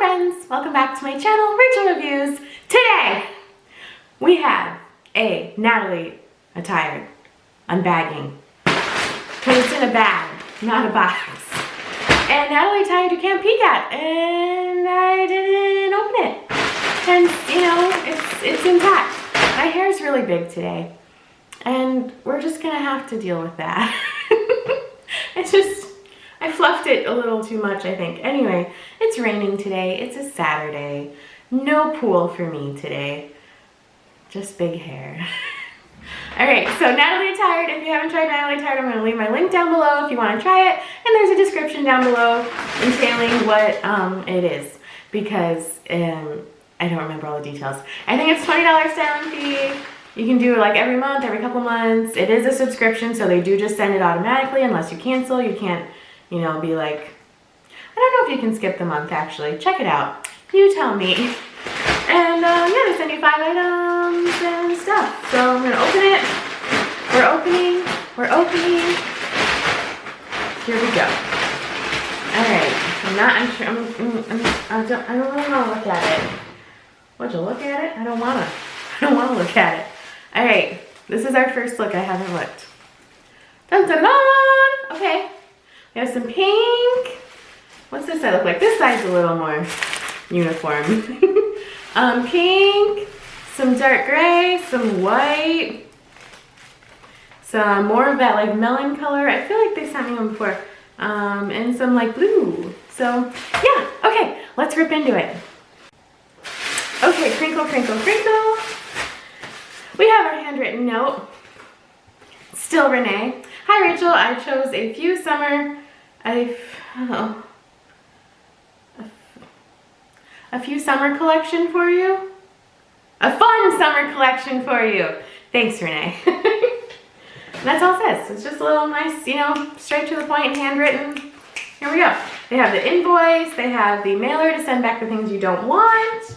friends, welcome back to my channel, Rachel Reviews. Today, we have a Natalie Attired unbagging, because it's in a bag, not a box. And Natalie Attired you can't peek at, and I didn't open it. And you know, it's intact. My hair is really big today, and we're just gonna have to deal with that. I fluffed it a little too much, I think. Anyway, it's raining today. It's a Saturday. No pool for me today. Just big hair. Alright, so Natalie Attired. If you haven't tried Natalie Attired, I'm going to leave my link down below if you want to try it. And there's a description down below entailing what it is. Because I don't remember all the details. I think it's $20 styling fee. You can do it like every month, every couple months. It is a subscription, so they do just send it automatically unless you cancel. You can't, you know, be like, I don't know if you can skip the month actually. Check it out. You tell me. And yeah, they send you 5 items and stuff. So I'm gonna open it. We're opening. Here we go. Alright. I don't really wanna look at it. Would you look at it? I don't wanna look at it. Alright. This is our first look. I haven't looked. Dun dun dun! Okay. We have some pink. What's this side look like? This side's a little more uniform. Pink, some dark gray, some white, some more of that like melon color. I feel like they sent me one before. And some like blue. So yeah, okay, let's rip into it. Okay, crinkle, crinkle, crinkle. We have our handwritten note. Still Renee. Hi Rachel, I chose a few summer collection for you. A fun summer collection for you. Thanks, Renee. That's all it says. It's just a little nice, you know, straight to the point, handwritten. Here we go. They have the invoice. They have the mailer to send back the things you don't want.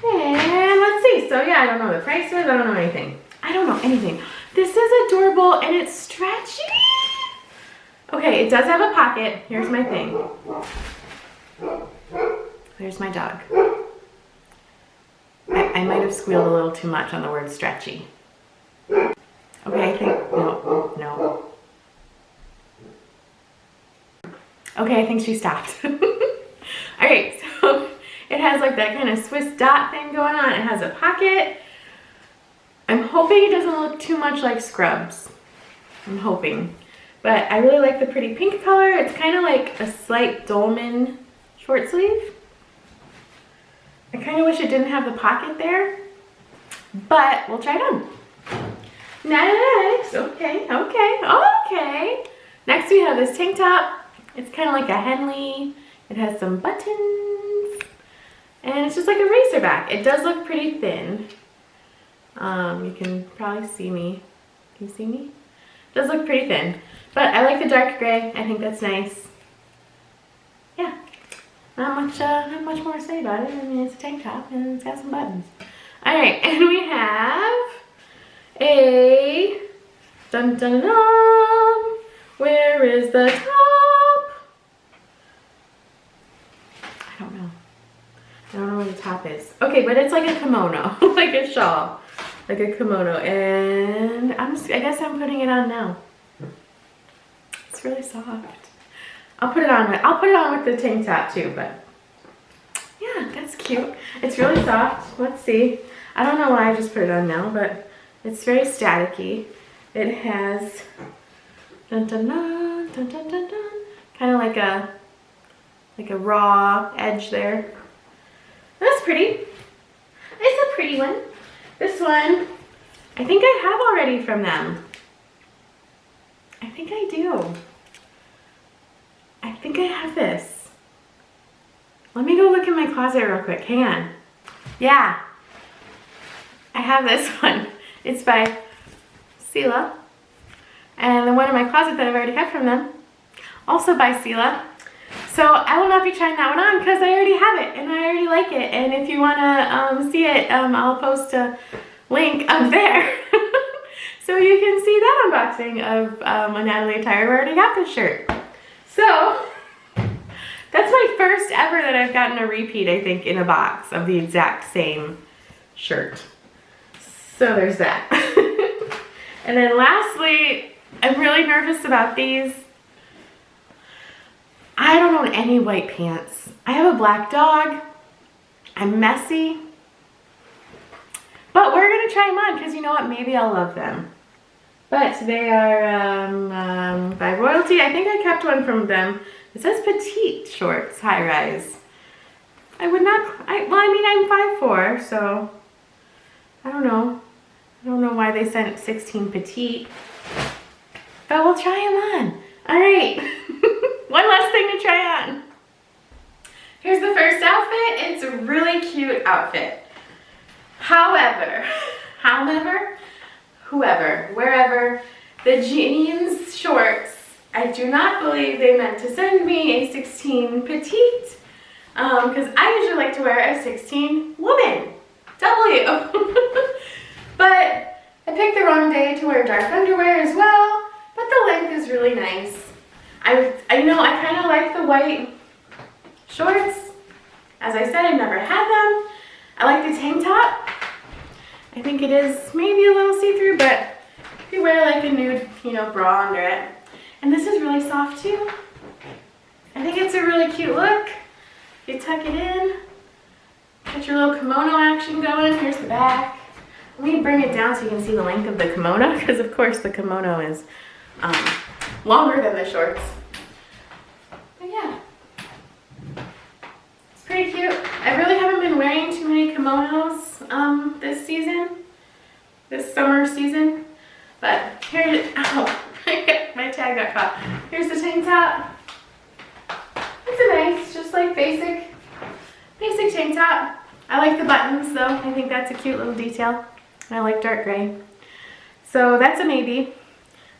And let's see. So yeah, I don't know the prices. I don't know anything. I don't know anything. This is adorable and it's stretchy. Okay, it does have a pocket. Here's my thing. There's my dog. I might have squealed a little too much on the word stretchy. Okay, I think, no. Okay, I think she stopped. Alright, so it has like that kind of Swiss dot thing going on. It has a pocket. I'm hoping it doesn't look too much like Scrubs. I'm hoping. But I really like the pretty pink color. It's kind of like a slight dolman short sleeve. I kind of wish it didn't have the pocket there. But we'll try it on. Next, okay. Next we have this tank top. It's kind of like a Henley. It has some buttons. And it's just like a racer back. It does look pretty thin. You can probably see me. Can you see me? It does look pretty thin. But I like the dark gray. I think that's nice. Yeah. Not much more to say about it. I mean, it's a tank top and it's got some buttons. Alright, and we have a dun dun dun. Where is the top? I don't know. I don't know where the top is. Okay, but it's like a kimono, like a shawl, like a kimono, and I guess I'm putting it on now. It's really soft. I'll put it on with the tank top too, but yeah, that's cute. It's really soft. Let's see. I don't know why I just put it on now, but it's very staticky. It has dun dun dun dun dun dun dun, kind of like a raw edge there. That's pretty. It's a pretty one. This one, I think I have already from them. I think I do. I think I have this. Let me go look in my closet real quick. Hang on. Yeah. I have this one. It's by Sela. And the one in my closet that I've already had from them, also by Sela. So I will not be trying that one on because I already have it and I already like it. And if you want to see it, I'll post a link up there. So you can see that unboxing of a Natalie Attired. We already got this shirt. So That's my first ever that I've gotten a repeat, I think, in a box of the exact same shirt. So there's that. And then lastly, I'm really nervous about these. I don't own any white pants. I have a black dog. I'm messy. But we're gonna try them on because you know what, maybe I'll love them. But they are by Royalty. I think I kept one from them. It says petite shorts, high rise. I would not, well, I mean, I'm 5'4", so I don't know. I don't know why they sent 16 petite, but we'll try them on. All right, one last thing to try on. Here's the first outfit. It's a really cute outfit. However, whoever, wherever, the jeans shorts, I do not believe they meant to send me a 16 petite, because I usually like to wear a 16 woman, W. But I picked the wrong day to wear dark underwear as well, but the length is really nice. I know I kind of like the white shorts. As I said, I've never had them. I like the tank top. I think it is maybe a little see-through, but if you wear like a nude, bra under it. And this is really soft too. I think it's a really cute look. You tuck it in, get your little kimono action going. Here's the back. Let me bring it down so you can see the length of the kimono, because of course the kimono is longer than the shorts. But yeah, it's pretty cute. I really haven't been wearing too many kimonos this season, this summer season. But here, my tag got caught. Here's the tank top. It's a nice, just like basic tank top. I like the buttons though. I think that's a cute little detail. I like dark gray. So that's a maybe.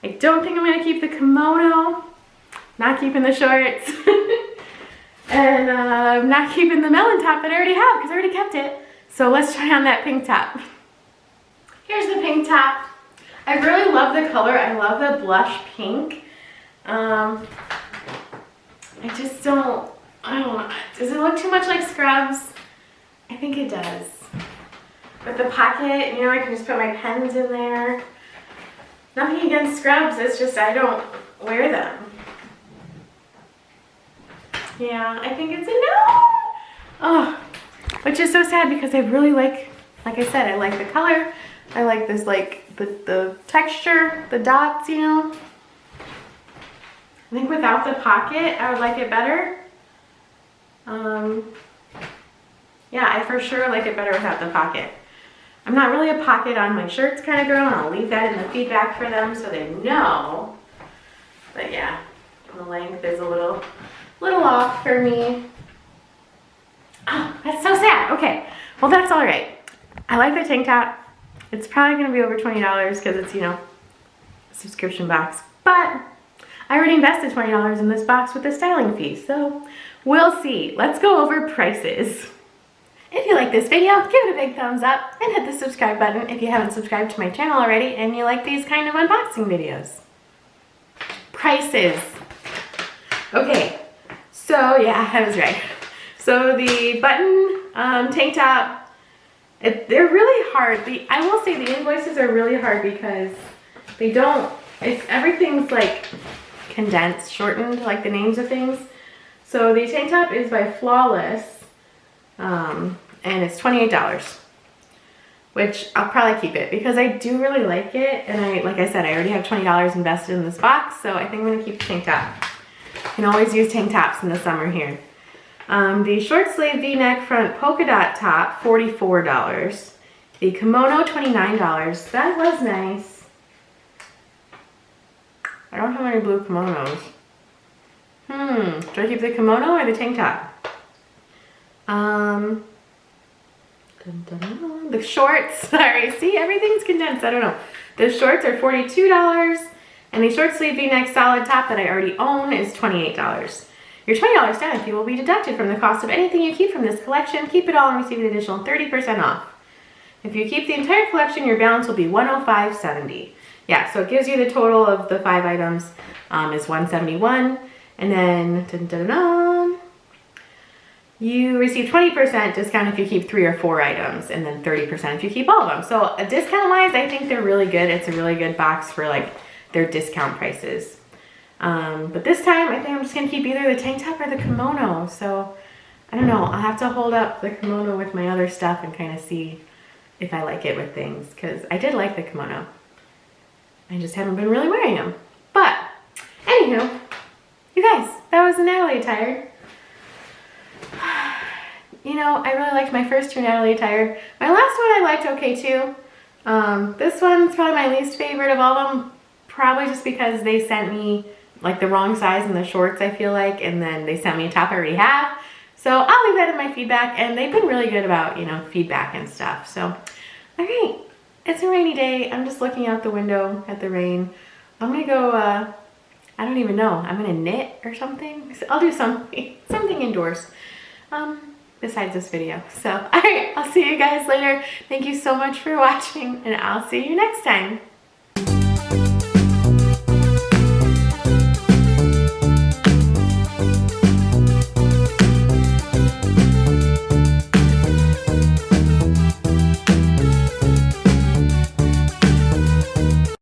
I don't think I'm gonna keep the kimono. Not keeping the shorts. And I'm not keeping the melon top that I already have because I already kept it. So let's try on that pink top. Here's the pink top. I really love the color. I love the blush pink. I just don't know. Does it look too much like Scrubs? I think it does. With the pocket, I can just put my pens in there. Nothing against Scrubs, it's just I don't wear them. Yeah, I think it's a no. Oh, which is so sad because I really like I said, I like the color. I like this, the texture, the dots, I think without the pocket, I would like it better. Yeah, I for sure like it better without the pocket. I'm not really a pocket on my shirts kind of girl, and I'll leave that in the feedback for them so they know. But yeah, the length is a little off for me. Oh, that's so sad. Okay, well that's all right. I like the tank top. It's probably gonna be over $20 because it's, a subscription box. But I already invested $20 in this box with the styling fee, so we'll see. Let's go over prices. If you like this video, give it a big thumbs up and hit the subscribe button if you haven't subscribed to my channel already and you like these kind of unboxing videos. Prices. Okay, so yeah, I was right. So the button tank top, they're really hard. I will say the invoices are really hard because they don't, everything's like condensed, shortened, like the names of things. So the tank top is by Flawless. And it's $28, which I'll probably keep it because I do really like it. And like I said, I already have $20 invested in this box, so I think I'm gonna keep the tank top. You can always use tank tops in the summer here. The short sleeve V-neck front polka dot top, $44. The kimono, $29. That was nice. I don't have any blue kimonos. Do I keep the kimono or the tank top? The shorts, sorry, see, everything's condensed, I don't know. The shorts are $42, and the short sleeve V-neck solid top that I already own is $28. Your $20 styling fee will be deducted from the cost of anything you keep from this collection. Keep it all and receive an additional 30% off. If you keep the entire collection, your balance will be $105.70. Yeah, so it gives you the total of the 5 items is $171, and then you receive 20% discount if you keep 3 or 4 items, and then 30% if you keep all of them. So discount wise, I think they're really good. It's a really good box for like their discount prices. But this time I think I'm just gonna keep either the tank top or the kimono. So I don't know, I'll have to hold up the kimono with my other stuff and kind of see if I like it with things, because I did like the kimono. I just haven't been really wearing them. But anywho, you guys, that was Natalie Attired. You know, I really liked my first two Natalie Attired. My last one I liked okay too. This one's probably my least favorite of all of them, probably just because they sent me like the wrong size in the shorts, I feel like, and then they sent me a top I already have. So I'll leave that in my feedback, and they've been really good about, you know, feedback and stuff. So, all right, it's a rainy day. I'm just looking out the window at the rain. I'm gonna go, I don't even know. I'm gonna knit or something. I'll do something indoors. Besides this video. So, all right, I'll see you guys later. Thank you so much for watching, and I'll see you next time.